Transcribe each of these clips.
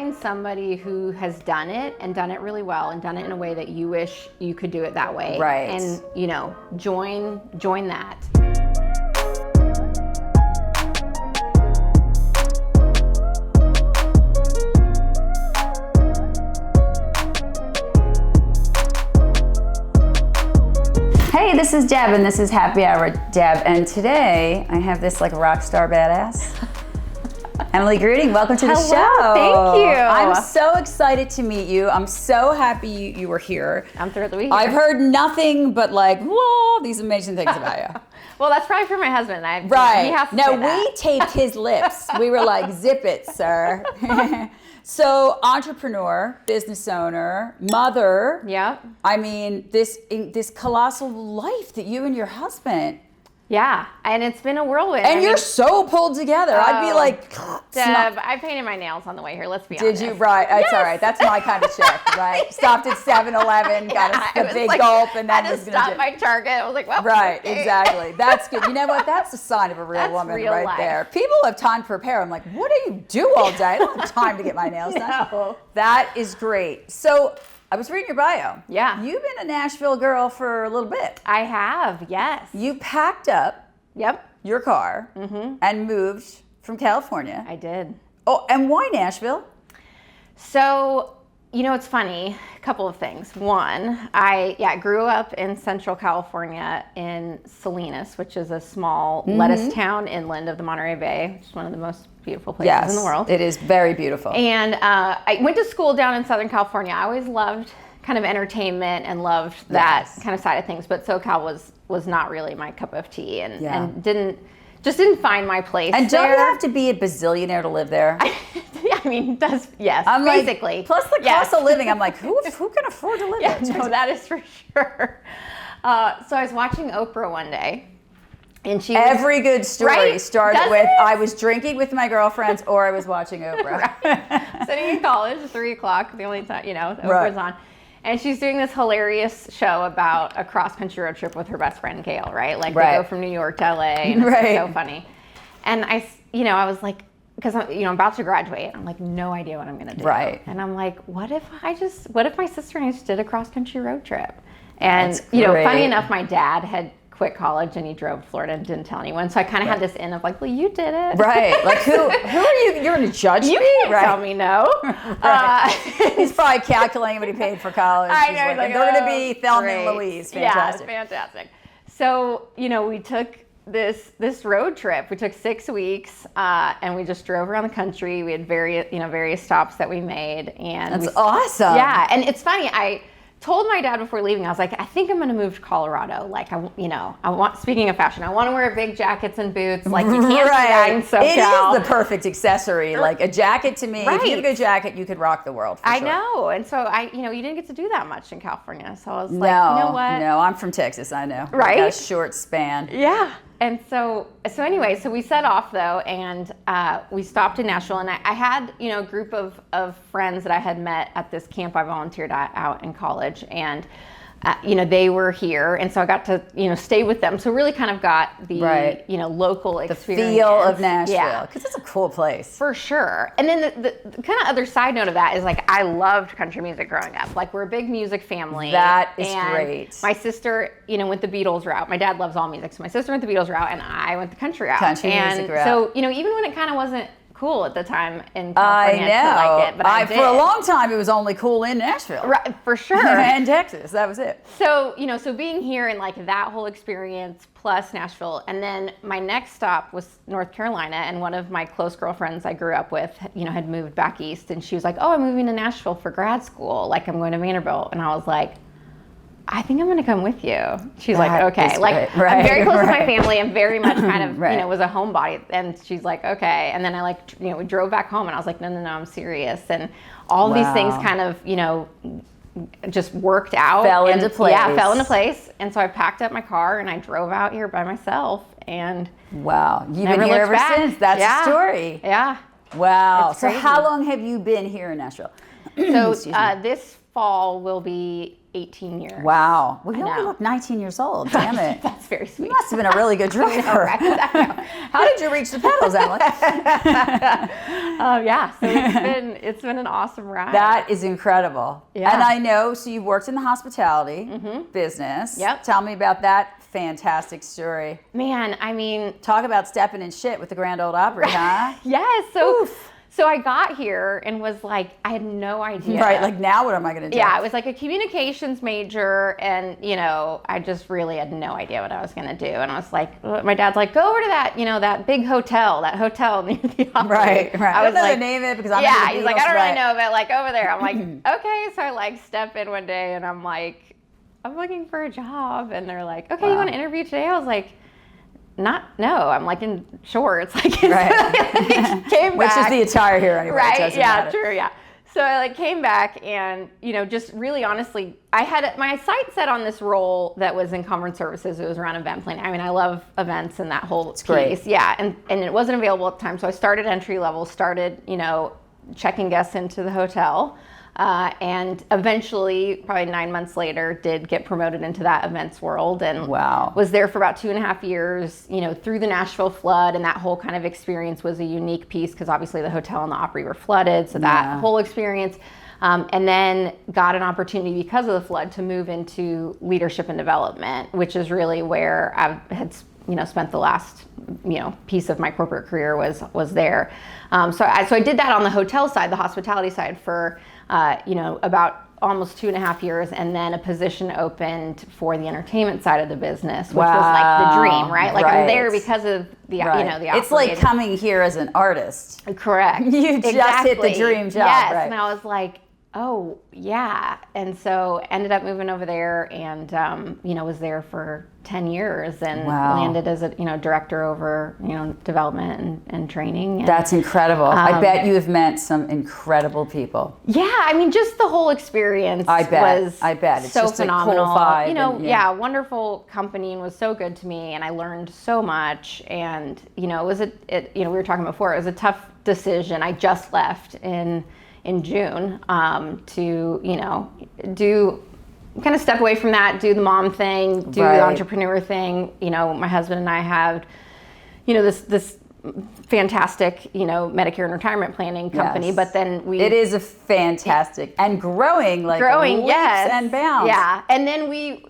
find somebody who has done it and done it really well and done it in a way that you wish you could do it that way. Right. And, join that. Hey, this is Deb, and this is Happy Hour with Deb, and today I have this like rock star badass, Emily Gruening. Welcome to the show. Thank you. I'm so excited to meet you. I'm so happy you were here. I'm thrilled to be here. I've heard nothing but like, whoa, these amazing things about you. Well, that's probably for my husband. Right. He has to now, say that. we taped his lips. We were like, zip it, sir. So, entrepreneur, business owner, mother. Yep. I mean, this colossal life that you and your husband. Yeah, and it's been a whirlwind. And you're so pulled together. I'd be like, Deb, I painted my nails on the way here. Let's be honest. Did you? Right. That's all right. That's my kind of chick, right? Stopped at 7-Eleven, got a big gulp, and that was going to stop my Target. I was like, well, right, okay. Exactly. That's good. You know what? That's a sign of a real That's woman real right life. there. People have time to prepare. I'm like, what do you do all day? I don't have time to get my nails done. No. That is great. So I was reading your bio. Yeah. You've been a Nashville girl for a little bit. I have, yes. You packed up Yep. your car and moved from California. I did. Oh, and why Nashville? So, it's funny, a couple of things. One, I grew up in Central California in Salinas, which is a small lettuce town inland of the Monterey Bay, which is one of the most beautiful places in the world. It is very beautiful. And I went to school down in Southern California. I always loved kind of entertainment and loved that kind of side of things, but SoCal was not really my cup of tea and didn't find my place. And there. don't you have to be a bazillionaire to live there? Yes, I'm basically. Like, plus the cost of living, I'm like, who can afford to live there? No, that is for sure. So I was watching Oprah one day, and every good story started Does with it? I was drinking with my girlfriends or I was watching Oprah. Right. Sitting in college at 3:00, the only time Oprah's Right. on. And she's doing this hilarious show about a cross-country road trip with her best friend, Gail, right? Like, they go from New York to LA, and it's so funny. And I was like, because I'm about to graduate, I'm like, no idea what I'm going to do. Right. And I'm like, what if my sister and I just did a cross-country road trip? And, That's great. funny enough, my dad had quit college and he drove to Florida and didn't tell anyone. So I kind of had this in of like, well, you did it. Right. Like, who are you? You're going to judge me? You can't tell me no. He's probably calculating what he paid for college. I know. He's like, they're going to be Thelma and great. Louise. Fantastic. Yeah, fantastic. So, we took this road trip. We took 6 weeks, and we just drove around the country. We had various stops that we made, and That's awesome. Yeah, and it's funny. I told my dad before leaving, I was like, I think I'm going to move to Colorado. Like, speaking of fashion, I want to wear big jackets and boots. Like, you can't do that in SoCal. It is the perfect accessory. Like, a jacket to me, if you have a good jacket, you could rock the world, for sure. I know. And so you didn't get to do that much in California. So I was like, no, you know what? No, I'm from Texas, I know. Right? Got a short span. Yeah. And so anyway, we set off though, and we stopped in Nashville, and I had, a group of friends that I had met at this camp I volunteered at out in college, and they were here, and so I got to, stay with them. So really kind of got the, local experience. The feel of Nashville. Yeah. Because it's a cool place. For sure. And then the kind of other side note of that is, like, I loved country music growing up. Like, we're a big music family. That is and great. My sister, went the Beatles route. My dad loves all music, so my sister went the Beatles route, and I went the country route. Country music route. So, even when it kind of wasn't cool at the time in California to like it, but I did. For a long time, it was only cool in Nashville. Right, for sure. And Texas, that was it. So, so being here and like that whole experience plus Nashville, and then my next stop was North Carolina, and one of my close girlfriends I grew up with, had moved back east, and she was like, oh, I'm moving to Nashville for grad school. Like, I'm going to Vanderbilt. And I was like, I think I'm going to come with you. She's like, okay. Like, I'm very close to my family. I'm very much kind of, was a homebody. And she's like, okay. And then I we drove back home, and I was like, no, I'm serious. And all these things kind of, just worked out. Fell into place. Yeah, fell into place. And so I packed up my car and I drove out here by myself, and wow. You've been here ever since. That's the story. Yeah. Wow. So how long have you been here in Nashville? So this fall will be 18 years. Wow. Well, you I only know. look 19 years old. Damn it. That's very sweet. You must have been a really good driver. How did you reach the pedals, Emily? Yeah, so it's been an awesome ride. That is incredible. Yeah. And I know, so you worked in the hospitality business. Yep. Tell me about that fantastic story. Man, I mean, Talk about stepping in shit with the Grand Ole Opry, huh? yes. So I got here and was like, I had no idea. Right, like now what am I going to do? Yeah, I was like a communications major, and I just really had no idea what I was going to do. And I was like, my dad's like, go over to that, that big hotel, that hotel near the Opry. Right. I was don't know like, the name of it because I'm yeah, he's like, I don't really right. know, but like over there. I'm like, okay. So I like step in one day, and I'm like, I'm looking for a job, and they're like, okay, you want to interview today? I was like, no, I'm like in shorts, like Right. came Which back, is the attire here anyway. right? It doesn't Yeah, matter. true, yeah. So I like came back and just really honestly, I had my sight set on this role that was in conference services. It was around event planning. I mean, I love events and that whole piece. Great. Yeah, and it wasn't available at the time, so I started entry level, started checking guests into the hotel. And eventually, probably 9 months later, did get promoted into that events world and Wow. was there for about 2.5 years, through the Nashville flood. And that whole kind of experience was a unique piece because obviously the hotel and the Opry were flooded. So that whole experience. And then got an opportunity because of the flood to move into leadership and development, which is really where I had spent the last piece of my corporate career was there. So I did that on the hotel side, the hospitality side for about almost 2.5 years, and then a position opened for the entertainment side of the business, which was like the dream, right? Like I'm there because of the the It's like operating. coming here as an artist. Correct. You just hit the dream job, Yes, right? and I was like, oh yeah, and so ended up moving over there, and was there for 10 years, and landed as a director over development and training. And, That's incredible. I bet you have met some incredible people. yeah, I mean, just the whole experience I bet. was It's so just phenomenal. a cool vibe. Wonderful company, and was so good to me, and I learned so much. And it was we were talking before, it was a tough decision. I just left in June to do kind of step away from that, do the mom thing, do the entrepreneur thing. My husband and I have this fantastic Medicare and retirement planning company, Yes. but then It is a fantastic and growing leaps yes, and bounds. yeah. And then we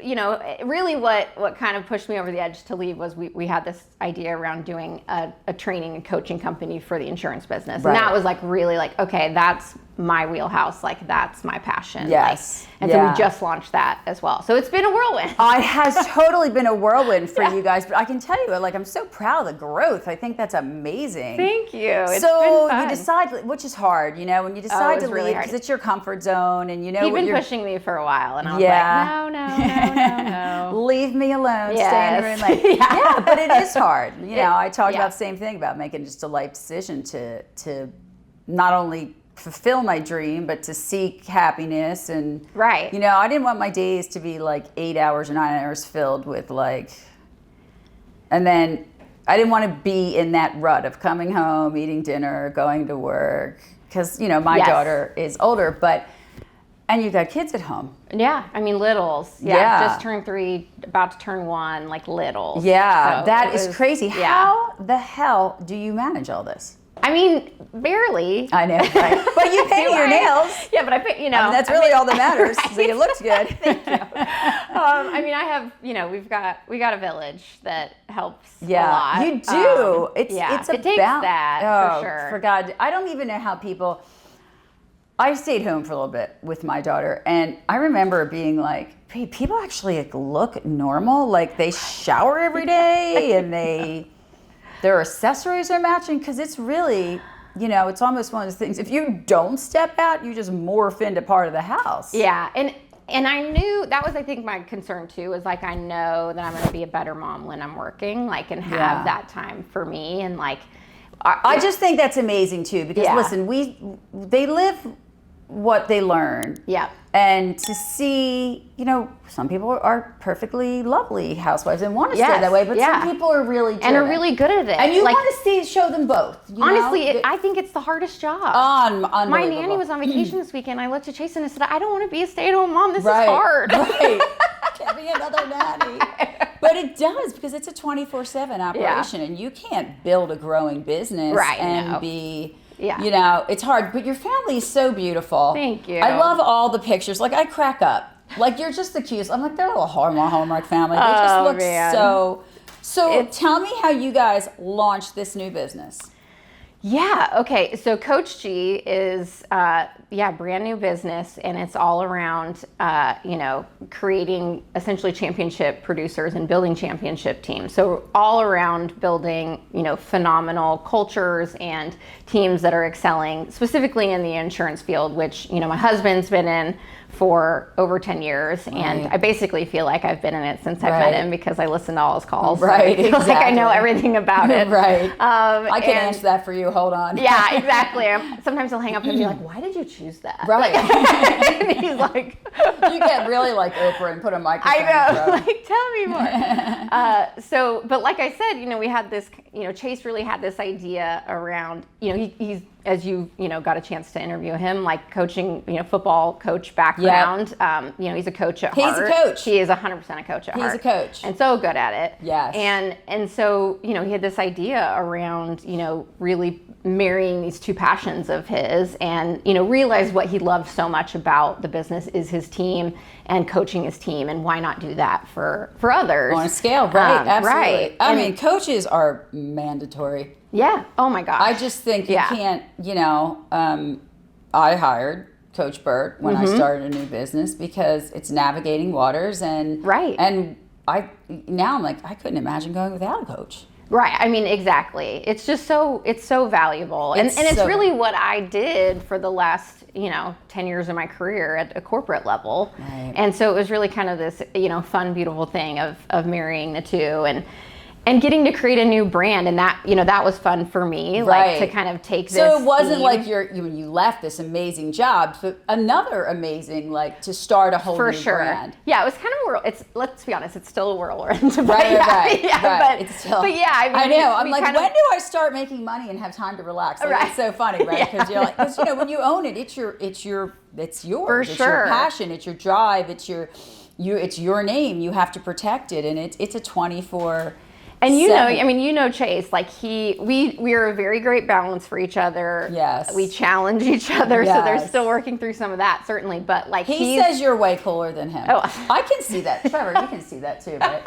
really what kind of pushed me over the edge to leave was we had this idea around doing a training and coaching company for the insurance business, and that was like really like, okay, that's my wheelhouse, like that's my passion. Yes. And so we just launched that as well. So it's been a whirlwind. It has totally been a whirlwind for you guys, but I can tell you, like, I'm so proud of the growth. I think that's amazing. Thank you. It's so been fun. you decide, which is hard, when you decide to really leave hard. because it's your comfort zone, and He'd been pushing me for a while, and I was like, no. Leave me alone. Yes. Stay in the room. Like, yeah, but it is hard. I talked yeah. about the same thing about making just a life decision to not only fulfill my dream, but to seek happiness. And right. I didn't want my days to be like 8 hours or 9 hours filled with and then I didn't want to be in that rut of coming home, eating dinner, going to work, because my daughter is older, and you got kids at home. Yeah, I mean littles. Yeah, just turned 3, about to turn 1, like littles. Yeah, so that is crazy. Yeah. How the hell do you manage all this? I mean, barely. I know, right? But you paint your nails. Yeah, but I paint, that's really all that matters. Right? So you looked good. Thank you. I mean, I have, we got a village that helps a lot. You do. It's it takes that for sure. For God, I don't even know how people. I stayed home for a little bit with my daughter, and I remember being like, hey, people actually look normal. Like they shower every day, and their accessories are matching, because it's really, it's almost one of those things. If you don't step out, you just morph into part of the house. Yeah, and I knew that was, I think, my concern too. Is like I know that I'm going to be a better mom when I'm working, and have that time for me, and I just think that's amazing too, because listen, they live what they learn. Yeah. And to see, some people are perfectly lovely housewives and want to stay that way, but some people are really driven. And are really good at it. And you want to show them both. Honestly, I think it's the hardest job. My nanny was on vacation this weekend. I looked at Chase and I said, I don't want to be a stay-at-home mom. This is hard. Right. Can't be another nanny. But it does, because it's a 24/7 operation, and you can't build a growing business and be... Yeah. It's hard, but your family is so beautiful. Thank you. I love all the pictures. Like, I crack up. Like, you're just the cutest. I'm like, they're a little Hallmark family. They just look so... So tell me how you guys launched this new business. Yeah. Okay. So Coach G is, brand new business, and it's all around, creating essentially championship producers and building championship teams. So all around building, phenomenal cultures and teams that are excelling, specifically in the insurance field, which, my husband's been in for over 10 years. And I basically feel like I've been in it since I met him, because I listen to all his calls. Right. So I feel like I know everything about it. Right. I can answer that for you. Hold on. Yeah, exactly. Sometimes he'll hang up and be like, why did you choose that? Right. And he's like... You get really like Oprah and put a microphone I know. Like, tell me more. But like I said, we had this, Chase really had this idea around, he's, as you got a chance to interview him, like coaching, football coach background. Yep. He's a coach at heart. He's a coach. He is 100% a coach at heart. He's a coach. And so good at it. Yes. And so, he had this idea around, really marrying these two passions of his, and, realized what he loved so much about the business is his team and coaching his team, and why not do that for others? On a scale, right? Absolutely. Right. I mean, coaches are mandatory. Yeah. Oh my gosh. I just think you can't, I hired Coach Burt when I started a new business, because it's navigating waters, and and I'm like, I couldn't imagine going without a coach. Right. I mean, exactly. It's just it's so valuable. And it's really what I did for the last, 10 years of my career at a corporate level. Right. And so it was really kind of this, fun, beautiful thing of marrying the two and getting to create a new brand. And that, that was fun for me, like to kind of take this. So it wasn't theme. like you left this amazing job, but another amazing, like, to start a whole new brand. Yeah, it was kind of let's be honest, it's still a whirlwind. Right. But, it's still, but yeah, I know. I'm like, when do I start making money and have time to relax? Like, it's so funny, right? Because you're like, when you own it, it's yours. For it's sure. your passion. It's your drive. It's your name. You have to protect it, and it's a 24. And Chase, like we are a very great balance for each other. Yes. We challenge each other. Yes. So they're still working through some of that, certainly. But like he says you're way cooler than him. Oh. I can see that. Trevor, you can see that too, right?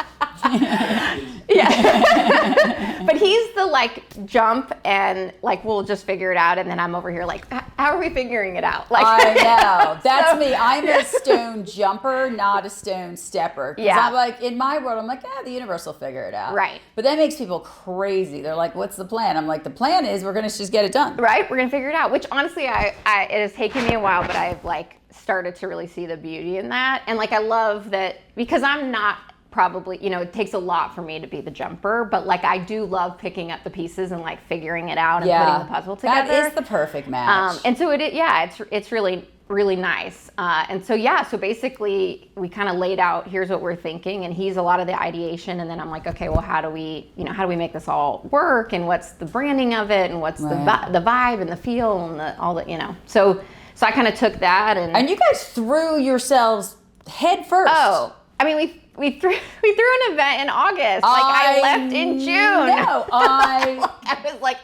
Yeah. But he's the like jump and like we'll just figure it out, and then I'm over here like, how are we figuring it out? Like I know. That's me. I'm a stone jumper, not a stone stepper. Yeah. I'm like, in my world, I'm like, the universe will figure it out. Right. But that makes people crazy. They're like, what's the plan? I'm like, the plan is we're going to just get it done. Right. We're going to figure it out, which honestly, it has taken me a while, but I've like started to really see the beauty in that. And like, I love that because I'm not probably, it takes a lot for me to be the jumper, but like, I do love picking up the pieces and like figuring it out and putting the puzzle together. That is the perfect match. And so it's really, really nice. And so basically we kind of laid out, here's what we're thinking, and he's a lot of the ideation, and then I'm like, okay, well, how do we make this all work, and what's the branding of it, and what's the vibe and the feel and all the, so I kind of took that and you guys threw yourselves head first. Oh, I mean, we threw an event in August. Like I left in June. No, I was like,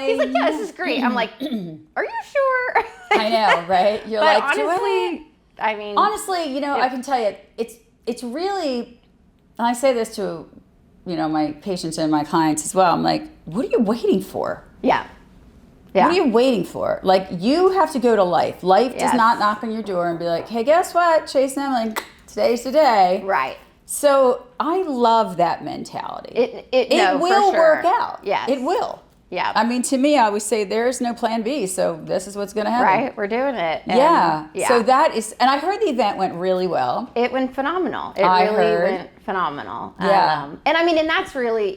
he's like, yeah, this is great. I'm like, are you sure? I know, right? You're but like, honestly, I mean, I can tell you, it's really, and I say this to, my patients and my clients as well. I'm like, what are you waiting for? Yeah. What are you waiting for? Like, you have to go to life. Life does not knock on your door and be like, hey, guess what, Chase and Emily, today's the day. Right. So I love that mentality. It will work out. Yes. It will. Yeah. I mean, to me, I always say there is no plan B, so this is what's going to happen. Right. We're doing it. And So that is, and I heard the event went really well. It went phenomenal. It really went phenomenal. Yeah. And I mean, and that's really,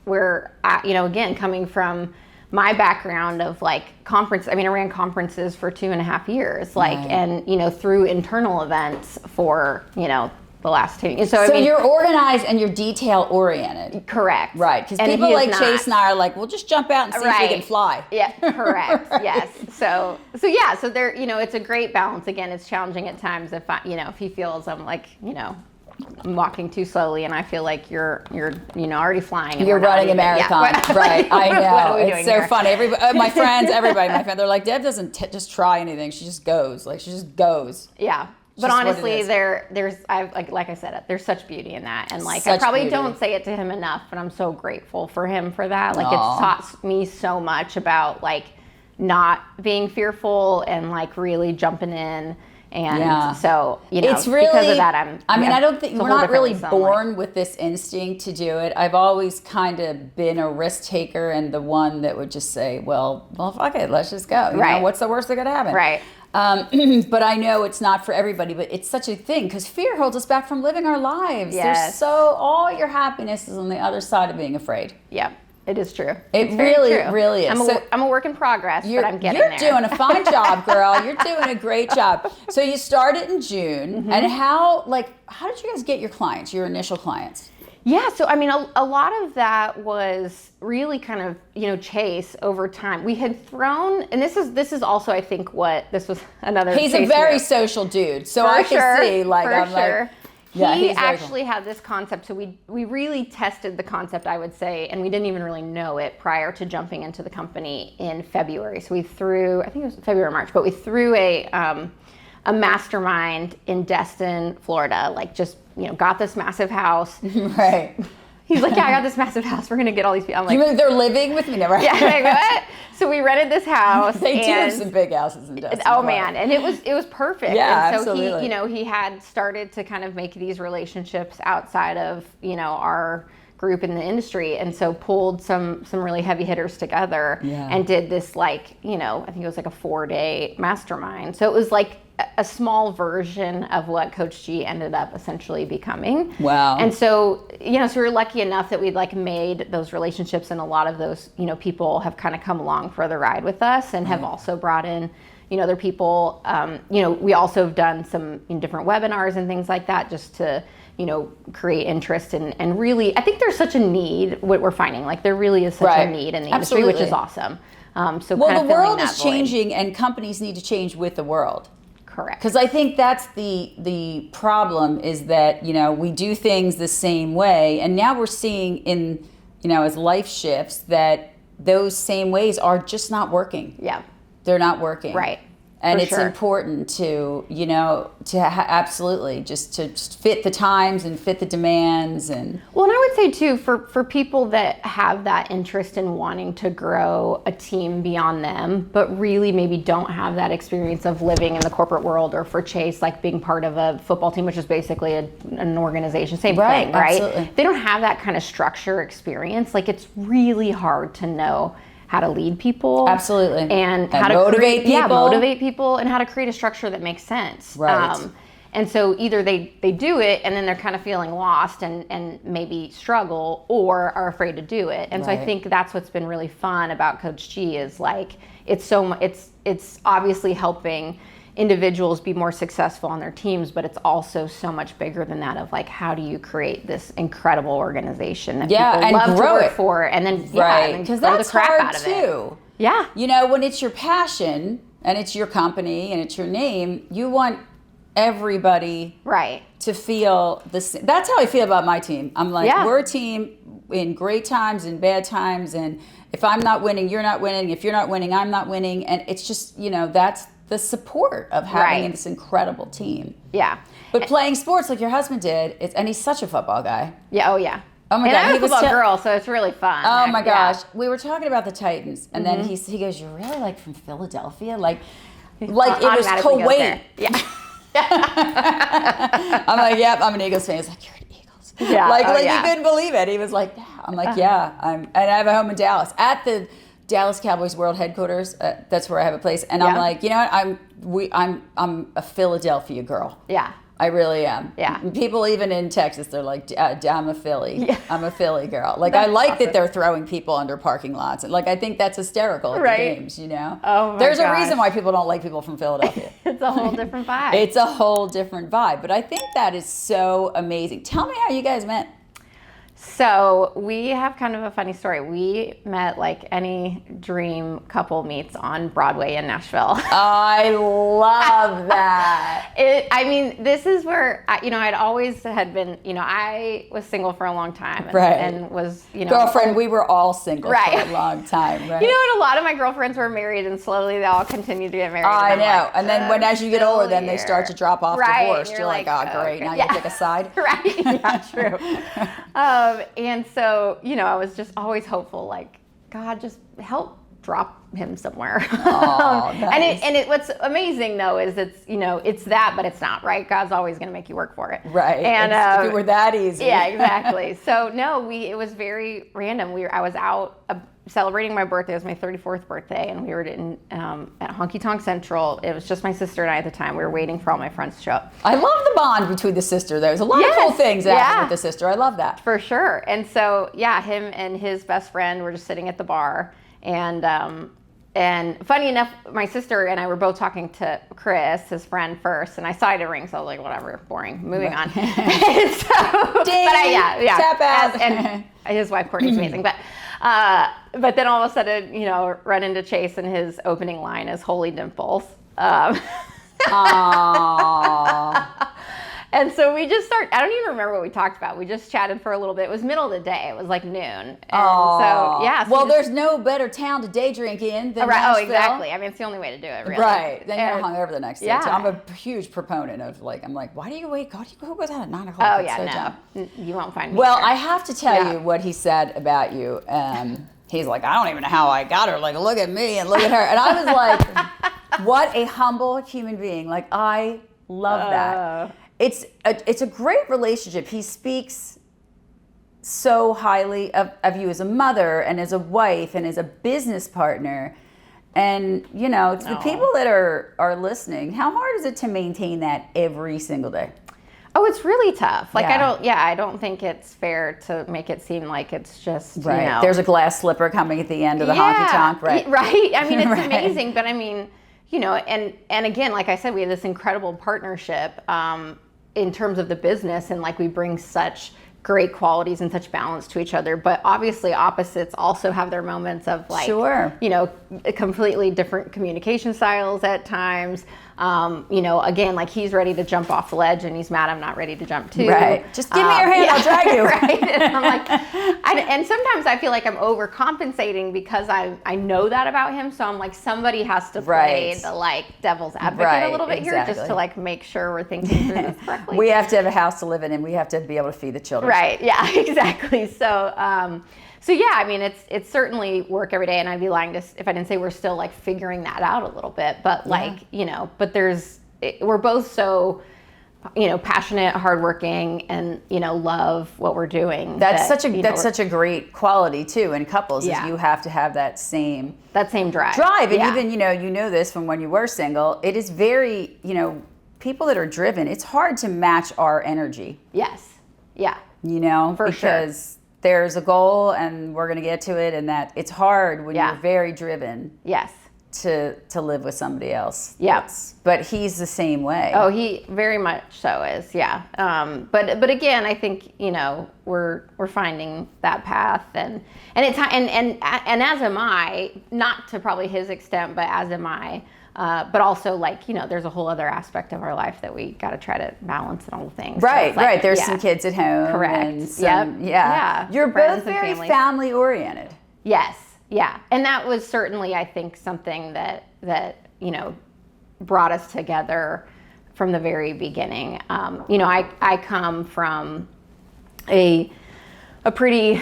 where, again, coming from my background of like conference, I mean, I ran conferences for 2.5 years, like, Right. and, you know, through internal events for, you know, the last 2 years. So I mean, you're organized and you're detail oriented. correct. Right, because And people he is like not. Chase and I are like, we'll just jump out and see if we can Right. fly. Yeah, correct. Right. Yes. So yeah, so there, you know, it's a great balance. Again, it's challenging at times if you know, if he feels I'm like, you know, I'm walking too slowly and I feel like you're you know, already flying. And You're we're not running a even- marathon, yeah. right? I What know. are we It's doing so here? funny. Everybody, my friends, they're like, Deb doesn't just try anything. She just goes. Like, she just goes. Yeah. But Just what it honestly, is. there's I've like I said, there's such beauty in that, and like I Such probably beauty. don't say it to him enough, but I'm so grateful for him for that. Like Aw. it's taught me so much about like not being fearful and like really jumping in, and Yeah. so you know It's really, because of that I mean, yeah, I don't think it's a we're whole not different really lease on life. born with this instinct to do it. I've always kind of been a risk taker and the one that would just say, well, fuck it, let's just go. You know, Right. what's the worst that could happen? Right. But I know it's not for everybody, but it's such a thing because fear holds us back from living our lives. Yes. All your happiness is on the other side of being afraid. Yeah, it is true. It It's very really, true. really is. I'm a, So- I'm a work in progress, but I'm getting You're there. doing a fine job, girl. You're doing a great job. So you started in June, Mm-hmm. and how did you guys get your clients, your initial clients? Yeah, so I mean, a lot of that was really kind of, you know, Chase over time. We had thrown, and this is also, I think, this was another. He's a Chase very move. social dude, so For I sure, can see, like, for I'm sure. like, yeah, he he's very actually had this concept, so we really tested the concept, I would say, and we didn't even really know it prior to jumping into the company in February. So we threw, I think it was February or March, but we threw a mastermind in Destin, Florida, like just, you know, got this massive house. right. He's like, yeah, I got this massive house. We're gonna get all these people. I'm like, You mean they're living with me now, right? yeah, like, what? So we rented this house. They do have and- some big houses in Destin. Oh Florida. man, and it was perfect. Yeah, and so absolutely. he, you know, he had started to kind of make these relationships outside of, you know, our group in the industry, and so pulled some really heavy hitters together Yeah. and did this, like, you know, I think it was like a 4-day mastermind. So it was like a small version of what Coach G ended up essentially becoming. Wow. And so, you know, so we were lucky enough that we'd like made those relationships, and a lot of those, you know, people have kind of come along for the ride with us and have also brought in, you know, other people. You know, we also have done some different webinars and things like that just to, you know, create interest and really, I think there's such a need, what we're finding, like there really is such Right. a need in the industry, which Absolutely. is awesome. So Well, kind the of filling world that is void. changing, and companies need to change with the world. Correct. Because I think that's the problem, is that, you know, we do things the same way, and now we're seeing in, you know, as life shifts, that those same ways are just not working. Yeah. They're not working. Right. And For it's sure. important to, you know, absolutely just to fit the times and fit the demands. And Well, and I would say too, for people that have that interest in wanting to grow a team beyond them, but really maybe don't have that experience of living in the corporate world, or for Chase, like being part of a football team, which is basically an organization, same Right, thing, right? absolutely. They don't have that kind of structure experience. Like it's really hard to know how to lead people. Absolutely. And how to motivate Yeah, people. motivate people, and how to create a structure that makes sense. Right. And so either they do it and then they're kind of feeling lost and maybe struggle, or are afraid to do it. And so I Right. think that's what's been really fun about Coach G is like it's obviously helping individuals be more successful on their teams, but it's also so much bigger than that of like, how do you create this incredible organization that Yeah, people and love to grow work it. for, and then right, and because grow that's the crap hard out of it. too. Yeah. You know, when it's your passion and it's your company and it's your name, you want everybody Right. to feel the same. That's how I feel about my team. I'm like, Yeah. we're a team in great times and bad times, and if I'm not winning, you're not winning. If you're not winning, I'm not winning. And it's just, you know, that's the support of having Right. this incredible team. Yeah. But playing sports like your husband did, and he's such a football guy. Yeah. Oh yeah. Oh my and God, I'm he a was football tell- girl, so it's really fun. Oh my Yeah. Mm-hmm. gosh, we were talking about the Titans, and then he goes, "You're really like from Philadelphia, like it was Automatically goes Kuwait." there. Yeah. I'm like, "Yep, I'm an Eagles fan." He's like, "You're an Eagles." Yeah, like oh, he yeah. couldn't believe it. He was like, "Yeah." I'm like, "Yeah, and I have a home in Dallas at the Dallas Cowboys World Headquarters. That's where I have a place." And I'm Yeah. like, you know what? I'm a Philadelphia girl. Yeah. I really am. Yeah. People even in Texas, they're like, I'm a Philly. Yeah. I'm a Philly girl. Like, That's I like awesome. that they're throwing people under parking lots. And like, I think that's hysterical at Right. the games, you know? Oh my There's a gosh. reason why people don't like people from Philadelphia. It's a whole different vibe. It's a whole different vibe. But I think that is so amazing. Tell me how you guys met. So we have kind of a funny story. We met like any dream couple meets on Broadway in Nashville. I love that. I mean, this is where, I'd always had been, I was single for a long time. And, Right. and was, Girlfriend, we were all single Right. for a long time, right? And a lot of my girlfriends were married and slowly they all continued to get married. I and know. I'm like, And then as you get older, then they start to drop off Right. divorced. And You're like, oh, great. okay. Now Yeah. you pick a side. Right. Yeah, true. And so, I was just always hopeful, like, God, just help drop him somewhere. Oh, nice. And what's amazing though is it's that, but it's not, right? God's always going to make you work for it. Right. And if it were that easy. yeah, exactly. So no, it was very random. I was out celebrating my birthday. It was my 34th birthday, and we were at Honky Tonk Central. It was just my sister and I at the time. We were waiting for all my friends to show up. I love the bond between the sister. There's a lot of cool things that happen with the sister. I love that. For sure. And so, him and his best friend were just sitting at the bar. And funny enough, my sister and I were both talking to Chris, his friend, first. And I saw a ring, so I was like, whatever, boring. Moving on. And so, Ding, tap out. And his wife, Courtney's amazing. But then all of a sudden, run into Chase, and his opening line is "Holy Dimples." And so we just I don't even remember what we talked about. We just chatted for a little bit. It was middle of the day. It was like noon. And so, yeah. So well, there's no better town to day drink in than right. Oh, Nashville. exactly. I mean, it's the only way to do it, really. Right. Then And- you're hungover the next day. Yeah. So I'm a huge proponent of I'm like, why do you wait? God, who goes out at 9 o'clock? Oh, It's so yeah, dumb. no. You won't find me Well, there. I have to tell Yeah. you what he said about you. He's like, I don't even know how I got her. Like, look at me and look at her. And I was like, what a humble human being. Like, I love that. It's a great relationship. He speaks so highly of you as a mother and as a wife and as a business partner. And, to the people that are listening, how hard is it to maintain that every single day? Oh, it's really tough. Like, Yeah. I don't think it's fair to make it seem like it's just, Right. There's a glass slipper coming at the end of the honky tonk, right? Right. I mean, it's Right. amazing, but I mean, and again, like I said, we have this incredible partnership in terms of the business, and like we bring such great qualities and such balance to each other. But obviously, opposites also have their moments of like, Sure. completely different communication styles at times. Again, like he's ready to jump off the ledge, and he's mad I'm not ready to jump too. Right. Just give me your hand, I'll drag you. Right. And I'm like, and sometimes I feel like I'm overcompensating because I know that about him. So I'm like, somebody has to play Right. the like devil's advocate Right, a little bit here, just exactly. to like make sure we're thinking through this correctly. We have to have a house to live in, and we have to be able to feed the children. Right. Yeah. Exactly. So yeah, I mean, it's certainly work every day, and I'd be lying if I didn't say we're still like figuring that out a little bit. But like, but we're both so, passionate, hardworking, and love what we're doing. That's such a great quality too in couples. Yeah. Is you have to have that same drive. And Yeah. even you know this from when you were single. It is very people that are driven. It's hard to match our energy. Yes. Yeah. For sure. because there's a goal and we're going to get to it, and that it's hard when you're very driven Yes. to live with somebody else. Yep. But he's the same way. Oh, he very much so is. Yeah. But again, I think we're finding that path, and it's and as am I, not to probably his extent, but as am I. But also, like, there's a whole other aspect of our life that we got to try to balance and all the things. Right, So it's like, right. There's yeah. some kids at home. Correct. And some, Yep. Yeah. You're Friends both and very families. family oriented. Yes. Yeah. And that was certainly, I think, something that brought us together from the very beginning. I come from a pretty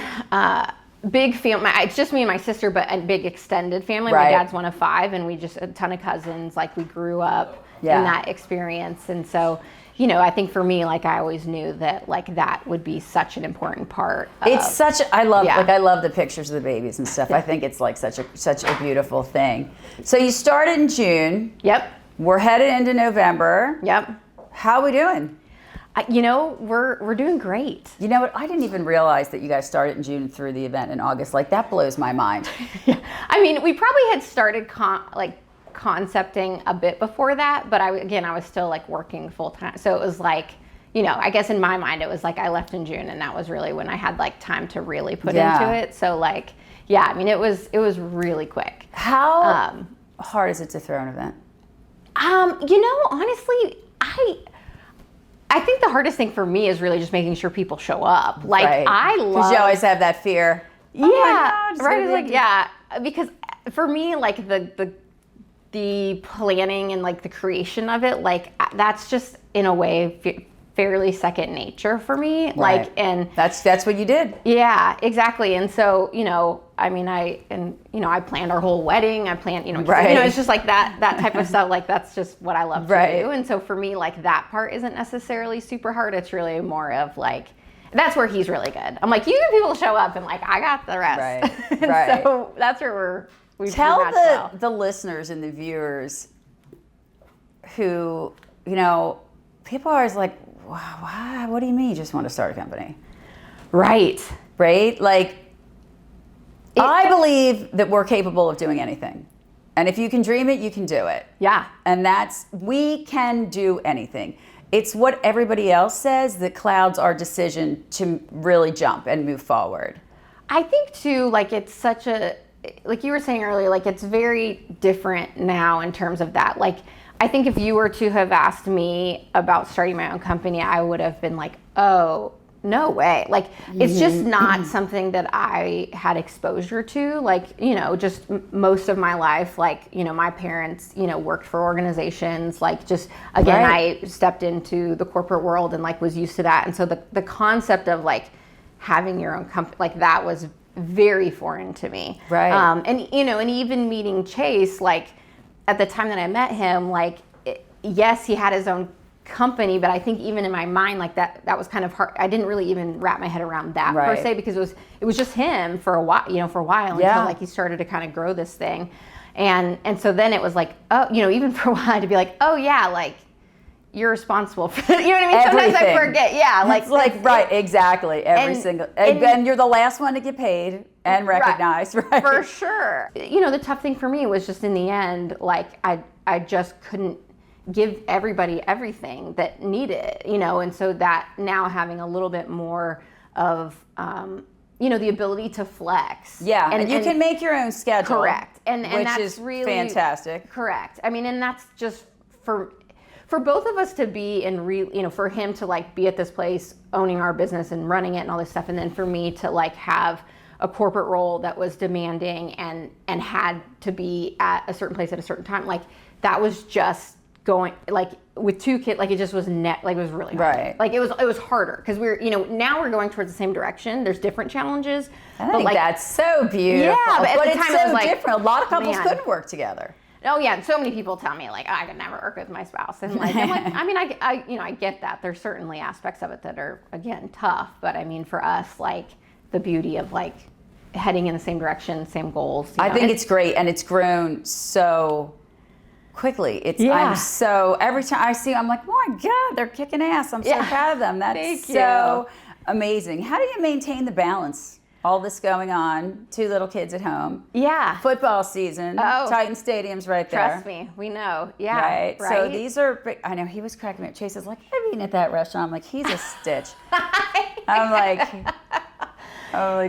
big family. It's just me and my sister, but a big extended family. Right. My dad's one of 5, and we just a ton of cousins. Like, we grew up in that experience, and so I think for me, like, I always knew that like that would be such an important part. It's such. I love Yeah. I love the pictures of the babies and stuff. I think it's like such a beautiful thing. So you started in June. Yep. We're headed into November. Yep. How are we doing? We're doing great. You know what? I didn't even realize that you guys started in June through the event in August. Like, that blows my mind. Yeah. I mean, we probably had started concepting a bit before that, but I was still like working full time. So it was like, I guess in my mind, it was like I left in June, and that was really when I had like time to really put into it. So like, yeah, I mean, it was really quick. How hard is it to throw an event? Honestly, I think the hardest thing for me is really just making sure people show up. Like, right. I love... Because you always have that fear. Yeah, right? It's like, yeah. Because for me, like, the planning and, like, the creation of it, like, that's just, in a way, fairly second nature for me. Right. Like, and... That's what you did. Yeah, exactly. And so, I planned our whole wedding. I planned, right. It's just like that type of stuff. Like, that's just what I love to do. And so for me, like, that part isn't necessarily super hard. It's really more of like, that's where he's really good. I'm like, you get people to show up, and like, I got the rest. Right. And so that's where we tell the listeners and the viewers who, people are always like, wow, what do you mean you just want to start a company? Right. Like, I believe that we're capable of doing anything. And if you can dream it, you can do it. Yeah. And we can do anything. It's what everybody else says that clouds our decision to really jump and move forward. I think too, like, it's such like you were saying earlier, like, it's very different now in terms of that. Like, I think if you were to have asked me about starting my own company, I would have been like, oh, no way. Like, it's just not something that I had exposure to. Like, just most of my life, like, my parents, worked for organizations. Like, just, again, I stepped into the corporate world and, like, was used to that. And so the concept of, like, having your own company, like, that was very foreign to me. Right. And even meeting Chase, like, at the time that I met him, like, yes, he had his own company, but I think even in my mind, like, that was kind of hard. I didn't really even wrap my head around that per se, because it was just him for a while, until like he started to kind of grow this thing. And so then it was like, oh, even for a while to be like, oh yeah, like, you're responsible for, you know what I mean? Everything. Sometimes I forget. Yeah. Like, right. Exactly. And you're the last one to get paid and recognized. Right. For sure. The tough thing for me was just in the end, like, I just couldn't give everybody everything that needed, and so that now having a little bit more of, the ability to flex. Yeah, and you can make your own schedule. Correct. And which that's is really fantastic. Correct. I mean, and that's just for both of us to be in for him to, like, be at this place owning our business and running it and all this stuff, and then for me to, like, have a corporate role that was demanding and had to be at a certain place at a certain time, like, that was just going, like, with two kids, like, it just was like, it was really hard. Right. Like, it was harder because we're, now we're going towards the same direction. There's different challenges. I think that's so beautiful. Yeah, but at the time it's it was like, different. A lot of couples couldn't work together. Oh yeah, and so many people tell me, like, oh, I could never work with my spouse, and like, I'm like, I mean, I get that. There's certainly aspects of it that are, again, tough, but I mean, for us, like, the beauty of, like, heading in the same direction, same goals. I think it's great, and it's grown so quickly. I'm so, every time I see, I'm like, oh my God, they're kicking ass. I'm so proud of them. That's so amazing. How do you maintain the balance? All this going on, 2 little kids at home. Yeah. Football season. Titan Stadium's right there. Trust me, we know. Yeah. Right. So these are big. I know he was cracking me up. Chase is like, I've eaten at that restaurant. I'm like, he's a stitch. I'm like,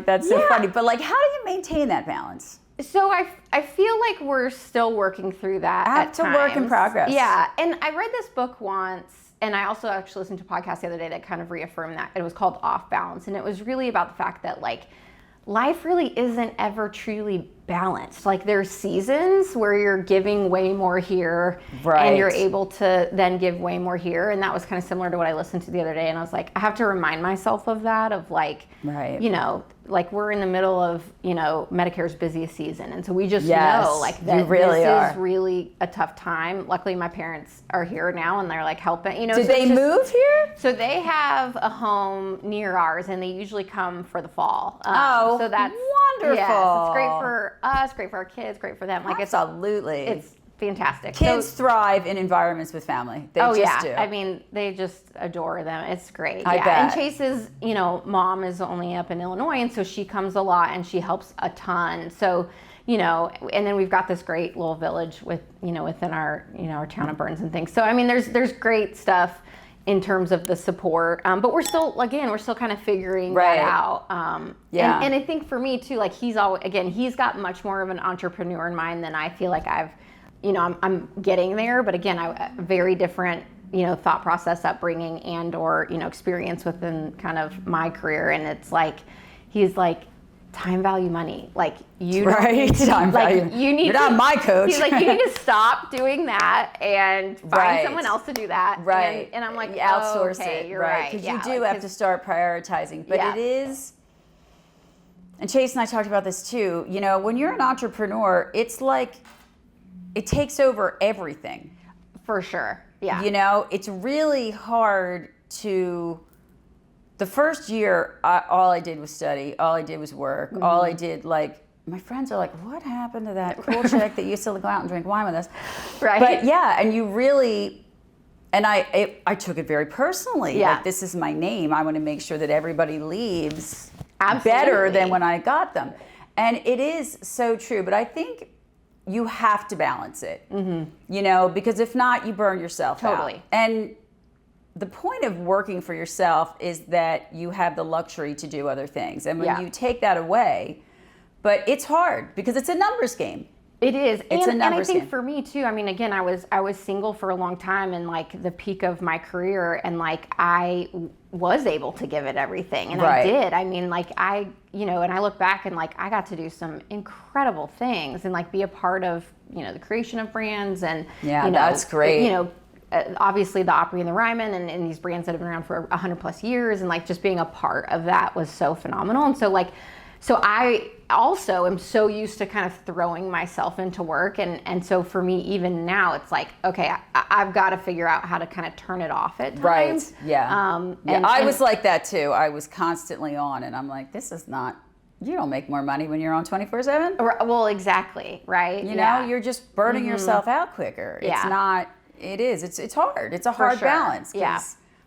that's so funny. But, like, how do you maintain that balance? So I feel like we're still working through that at times. Work in progress. Yeah. And I read this book once, and I also actually listened to a podcast the other day that kind of reaffirmed that. It was called Off Balance, and it was really about the fact that, like, life really isn't ever truly balanced. Like, there's seasons where you're giving way more here, and you're able to then give way more here. And that was kind of similar to what I listened to the other day. And I was like, I have to remind myself of that, of, like, like, we're in the middle of, Medicare's busiest season. And so we just know, like, that this is really a tough time. Luckily, my parents are here now, and they're, like, helping. Did they move here? So they have a home near ours, and they usually come for the fall. So that's wonderful. Yes, it's great for us, great for our kids, great for them. Like, absolutely. It's fantastic. Kids thrive in environments with family. They just do. I mean, they just adore them. It's great. I bet. And Chase's, mom is only up in Illinois, and so she comes a lot and she helps a ton. So, and then we've got this great little village within our, our town of Burns and things. So, I mean, there's great stuff in terms of the support, but we're still kind of figuring that out. And I think for me too, like he's got much more of an entrepreneur in mind than I feel like I'm getting there. But again, very different, thought process, upbringing, and or experience within kind of my career. And it's like he's like, time value money. Like you right time value. You're not my coach. He's like, you need to stop doing that and find someone else to do that. Right. And I'm like, outsource okay, it. you're right. Because you do have to start prioritizing. But it is, and Chase and I talked about this too, when you're an entrepreneur, it's like it takes over everything. For sure. Yeah. It's really hard to. The first year, all I did was study. All I did was work. Mm-hmm. All I did, my friends are like, what happened to that cool chick that used to go out and drink wine with us? Right. But and you really, and I took it very personally. Yeah. Like, this is my name. I want to make sure that everybody leaves Absolutely. better than when I got them. And it is so true. But I think you have to balance it, because if not, you burn yourself out. Totally. And the point of working for yourself is that you have the luxury to do other things. And when you take that away, but it's hard because it's a numbers game. It is. It's a numbers and I think game. for me too, I mean, again, I was single for a long time and like the peak of my career, and like I was able to give it everything, and I did. I mean, like and I look back and like I got to do some incredible things and like be a part of, the creation of brands and that's great. Obviously the Opry and the Ryman and these brands that have been around for 100 plus years, and like just being a part of that was so phenomenal. And so I also am so used to kind of throwing myself into work. And so for me, even now, it's like, okay, I've got to figure out how to kind of turn it off at times. Right, yeah. I was like that too. I was constantly on, and I'm like, this is not, you don't make more money when you're on 24/7. Well, exactly, right? You're just burning yourself out quicker. It's not, it is. It's hard. It's a hard balance.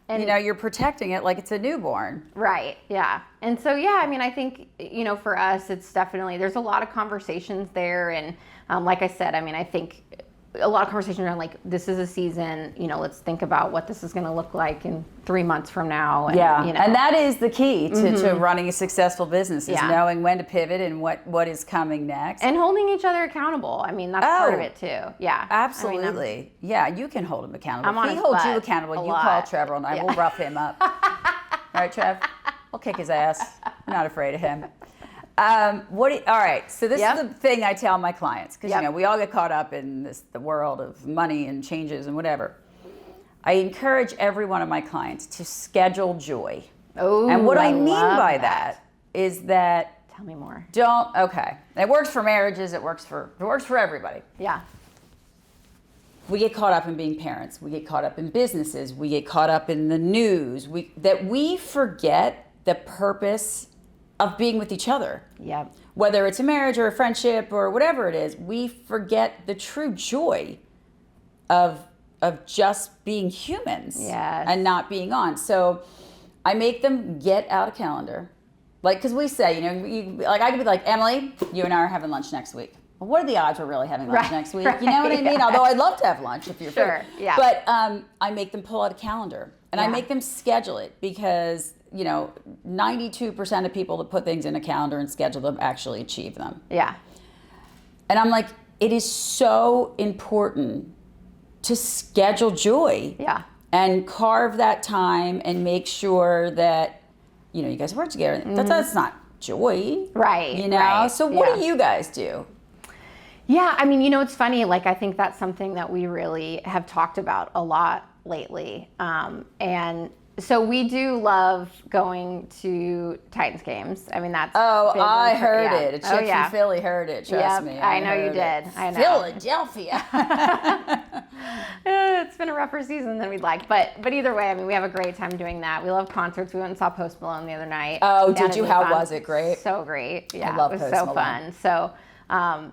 And you're protecting it like it's a newborn. Right. Yeah. And so, I mean, I think, for us, it's definitely, there's a lot of conversations there. And like I said, I mean, I think a lot of conversations around like, this is a season, let's think about what this is going to look like in 3 months from now. And, and that is the key to running a successful business, is knowing when to pivot and what is coming next. And holding each other accountable. I mean, that's part of it too. Yeah. Absolutely. I mean, you can hold him accountable. I'm on if he his holds butt you accountable, you lot. call Trevor and I will rough him up. All right, Trev? We'll kick his ass. I'm not afraid of him. All right, so this is the thing I tell my clients, because we all get caught up in the world of money and changes and whatever. I encourage every one of my clients to schedule joy. Oh, and what I mean by that is that, tell me more. It works for marriages, it works for everybody. Yeah. We get caught up in being parents, we get caught up in businesses, we get caught up in the news, we forget the purpose of being with each other. Yep. Whether it's a marriage or a friendship or whatever it is, we forget the true joy of just being humans and not being on. So I make them get out a calendar. Like, because we say, I could be like, Emily, you and I are having lunch next week. Well, what are the odds we're really having lunch next week? You know what I mean? Although I'd love to have lunch if you're free. Yeah. But I make them pull out a calendar, and I make them schedule it, because 92% of people that put things in a calendar and schedule them actually achieve them. Yeah. And I'm like, it is so important to schedule joy. Yeah. And carve that time and make sure that, you guys work together. That's not joy. Right. Right. So what do you guys do? Yeah, I mean, it's funny, like, I think that's something that we really have talked about a lot lately. And so we do love going to Titans games. I mean, that's I heard it. A chick from Philly heard it. Trust me. I know you did. I know. Philadelphia. It's been a rougher season than we'd like, but either way, I mean, we have a great time doing that. We love concerts. We went and saw Post Malone the other night. Oh, did you? How was it? Great. So great. Yeah, I love it was Post so Malone. fun. So, kind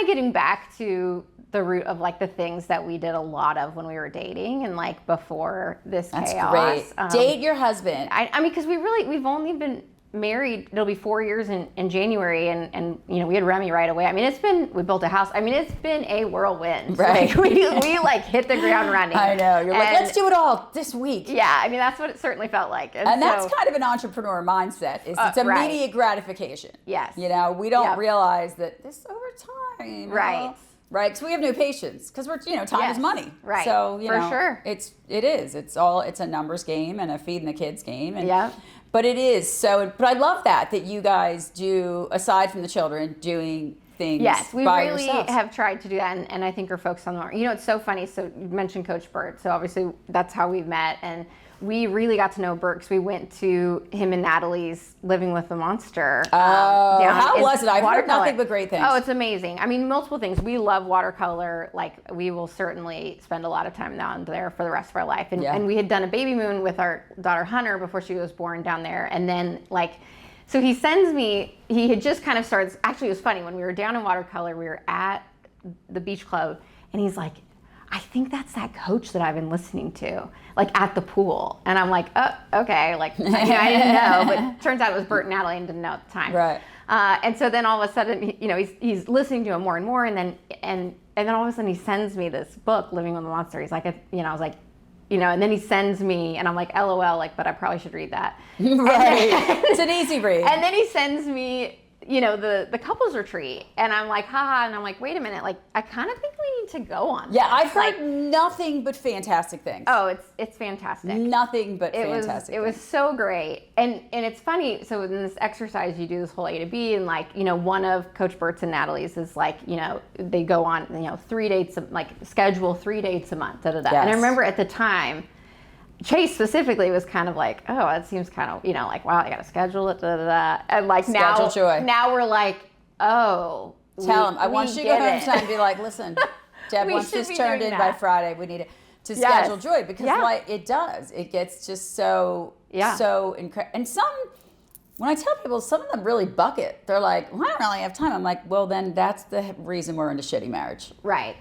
of getting back to the root of like the things that we did a lot of when we were dating and like before this That's chaos. great. Date your husband. I mean, because we've only been married, it'll be 4 years in January, and you know, we had Remy right away. I mean, we built a house. I mean, it's been a whirlwind. Right. Like, we like hit the ground running. I know. You're like, let's do it all this week. Yeah, I mean, that's what it certainly felt like. And that's kind of an entrepreneur mindset. It's immediate right. gratification. Yes. You know, we don't realize that this over time. Right. Right, because we have no patience. Because we're, time is money. Right. So For sure. it is. It's a numbers game and a feeding the kids game. And, yeah. But it is so. But I love that you guys do, aside from the children, doing things. Yes, we by really yourselves. have tried to do that, and I think we're focused on the. You know, it's so funny. So you mentioned Coach Burt. So obviously that's how we've met, and we really got to know Burt because we went to him and Natalie's Living with the Monster. How was it? I've heard nothing but great things. Oh, it's amazing. I mean, multiple things. We love watercolor. Like, we will certainly spend a lot of time down there for the rest of our life. And we had done a baby moon with our daughter Hunter before she was born down there. And then, like, so he sends me, he had just kind of started, actually it was funny, when we were down in watercolor, we were at the beach club, and he's like, I think that's that coach that I've been listening to, like at the pool. And I'm like, oh, okay. Like, I didn't know, but it turns out it was Burt and Natalie and didn't know at the time. Right. And so then all of a sudden, he's listening to him more and more. And then all of a sudden he sends me this book, Living with the Monster. He's like, I was like, and then he sends me, and I'm like, LOL, like, but I probably should read that. Right. It's an easy read. And then he sends me, the couples retreat, and I'm like, haha, and I'm like, wait a minute, like, I kind of think we need to go on. Yeah, this. I've heard nothing but fantastic things. Oh, it's fantastic. Nothing but fantastic. It was so great, and it's funny. So in this exercise, you do this whole A to B, and like, one of Coach Burt's and Natalie's is like, they go on, 3 dates, like schedule 3 dates a month, da da da. Yes. And I remember at the time, Chase specifically was kind of like, oh, that seems kind of, like, wow, I got to schedule it, da da da. And like Schedule joy. now we're like, oh, tell him. I want you to go home tonight and be like, listen, Deb, We once should this be turned doing in that. by Friday, we need to schedule joy, because like it does. It gets just so incredible. And when I tell people, some of them really buck it. They're like, well, I don't really have time. I'm like, well, then that's the reason we're in a shitty marriage. Right.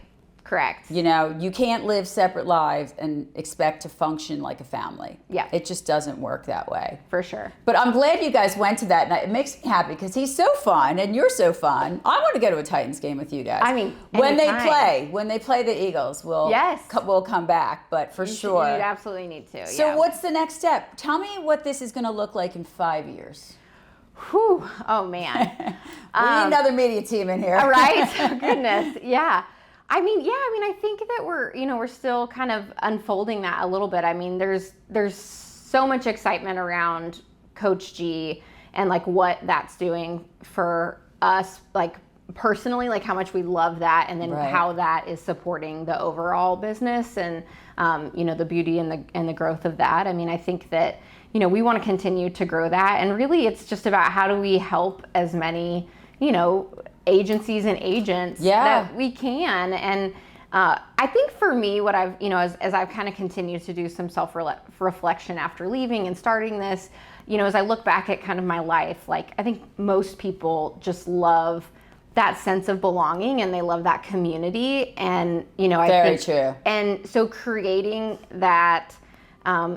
Correct. You can't live separate lives and expect to function like a family. Yeah. It just doesn't work that way. For sure. But I'm glad you guys went to that, and it makes me happy because he's so fun and you're so fun. I want to go to a Titans game with you guys. I mean, when anytime. they play the Eagles, we'll come back, but for sure. You absolutely need to. So what's the next step? Tell me what this is going to look like in 5 years. Whew. Oh, man. We need another media team in here. Right? Oh, goodness. Yeah. I mean, I think that we're still kind of unfolding that a little bit. I mean, there's so much excitement around Coach G and like what that's doing for us, like personally, like how much we love that, and then how that is supporting the overall business and the beauty and the growth of that. I mean, I think that we want to continue to grow that, and really it's just about how do we help as many agencies and agents that we can. And I think for me, what I've, as I've kind of continued to do some self-reflection after leaving and starting this, as I look back at kind of my life, like I think most people just love that sense of belonging and they love that community. And, I Very think, true. And so creating that,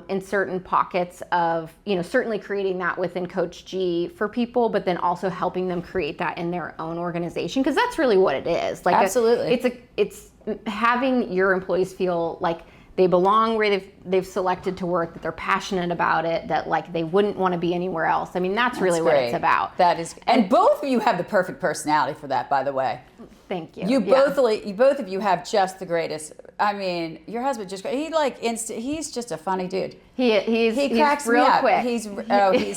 in certain pockets of, certainly creating that within Coach G for people, but then also helping them create that in their own organization, because that's really what it is. Like, absolutely, it's having your employees feel like they belong where they've selected to work, that they're passionate about it, that like they wouldn't want to be anywhere else. I mean, that's really great. what it's about. That is, and both of you have the perfect personality for that, by the way. Thank you. You both of you have just the greatest. I mean, your husband just he's just a funny dude. He cracks real me up. quick. He's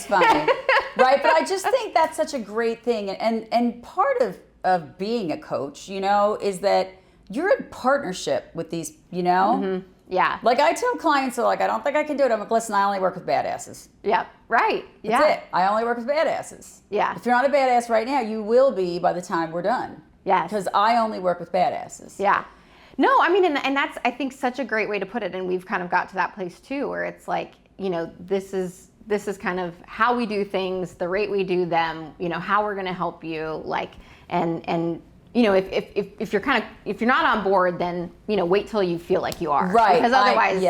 funny. Right, but I just think that's such a great thing, and part of being a coach, is that you're in partnership with these, Mm-hmm. Yeah. Like I tell clients, they're like, I don't think I can do it. I'm like, listen, I only work with badasses. Yeah. Right. That's it. I only work with badasses. Yeah. If you're not a badass right now, you will be by the time we're done. Yes. Because I only work with badasses. Yeah. No, I mean, and that's, I think, such a great way to put it. And we've kind of got to that place too, where it's like, this is kind of how we do things, the rate we do them, how we're going to help you, like, and you know, if you're if you're not on board, then, you know, wait till you feel like you are. Right. Because otherwise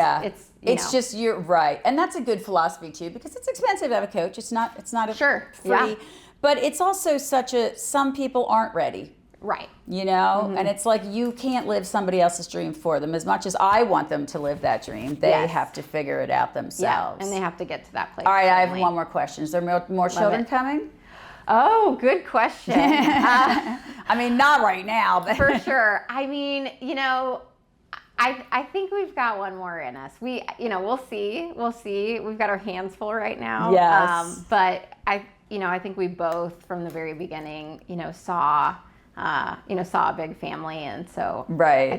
it's just, you're right. And that's a good philosophy too, because it's expensive to have a coach. It's not a Sure. free, Yeah. but it's also some people aren't ready. Right. You know, and it's like, you can't live somebody else's dream for them. As much as I want them to live that dream, they have to figure it out themselves. Yeah, and they have to get to that place. All right, finally. I have one more question. Is there more children coming? Oh, good question. I mean, not right now, but For sure. I mean, you know, I think we've got one more in us. We'll see. We've got our hands full right now. Yes. But I think we both, from the very beginning, saw a big family, and so right.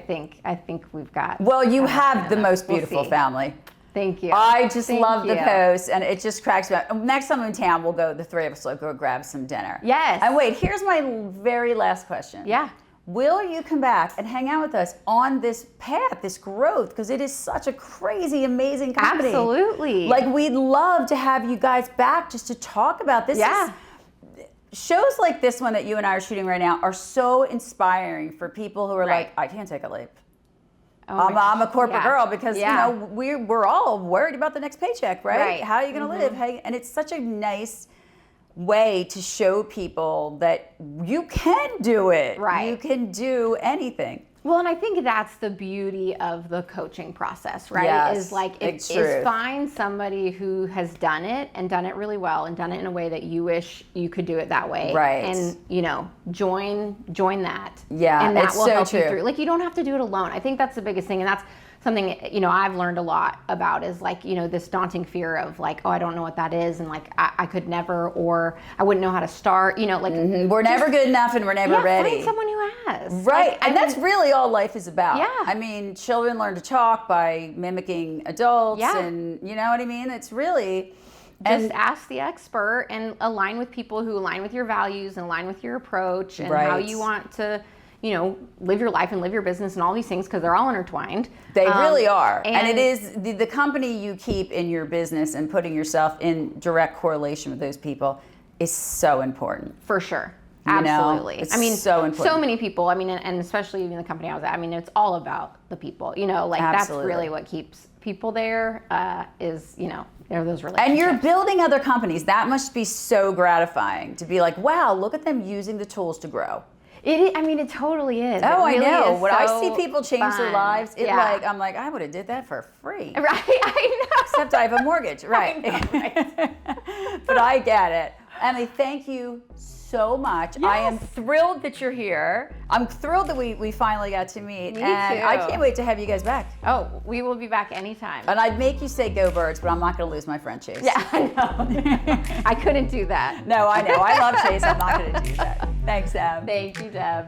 I think we've got. Well, you have the most beautiful see. family. Thank you. I just love the you. post, and it just cracks me up. Next time I'm in town, the three of us will go grab some dinner. Yes. And wait, here's my very last question. Yeah. Will you come back and hang out with us on this path, this growth? Because it is such a crazy, amazing company. Absolutely. Like, we'd love to have you guys back just to talk about this. Yeah. Shows like this one that you and I are shooting right now are so inspiring for people who are Right. like, I can't take a leap. Oh I'm a corporate girl because Yeah. we're all worried about the next paycheck, right? Right. How are you going to live? And it's such a nice way to show people that you can do it. Right. You can do anything. Well, and I think that's the beauty of the coaching process, right? Yes, is like it's is true. find somebody who has done it and done it really well and done it in a way that you wish you could do it that way. Right. And join that. Yeah, And that it's will so help you true. through. Like, you don't have to do it alone. I think that's the biggest thing, and that's something I've learned a lot about, is like, this daunting fear of like, oh, I don't know what that is, and like I could never, or I wouldn't know how to start, like We're never good enough and we're never ready. Find someone who has. Right. Like, and that's really all life is about. Yeah. I mean, children learn to talk by mimicking adults. Yeah. And you know what I mean? It's really... Just ask the expert and align with people who align with your values and align with your approach and how Right. you want to, live your life and live your business and all these things, because they're all intertwined. They really are. And and it is the company you keep in your business, and putting yourself in direct correlation with those people is so important. For sure. You know, Absolutely. it's I mean, so important. so many people, and especially even the company I was at, I mean, it's all about the people, like Absolutely. that's really what keeps people there, is, they're those relationships. And you're building other companies. That must be so gratifying to be like, wow, look at them using the tools to grow. It totally is. Oh, It really I know. is When I so see people change their fun. lives, Yeah. I'm like, I would have did that for free. Right, I know. Except I have a mortgage, right? I know, right. But I get it. Emily, thank you so much. I am Yes. thrilled that you're here. I'm thrilled that we finally got to meet. Me and too. I can't wait to have you guys back. Oh, we will be back anytime. And I'd make you say go birds, but I'm not going to lose my friend Chase. Yeah, I know. I couldn't do that. No, I know. I love Chase. I'm not going to do that. Thanks, Em. Thank you, Deb.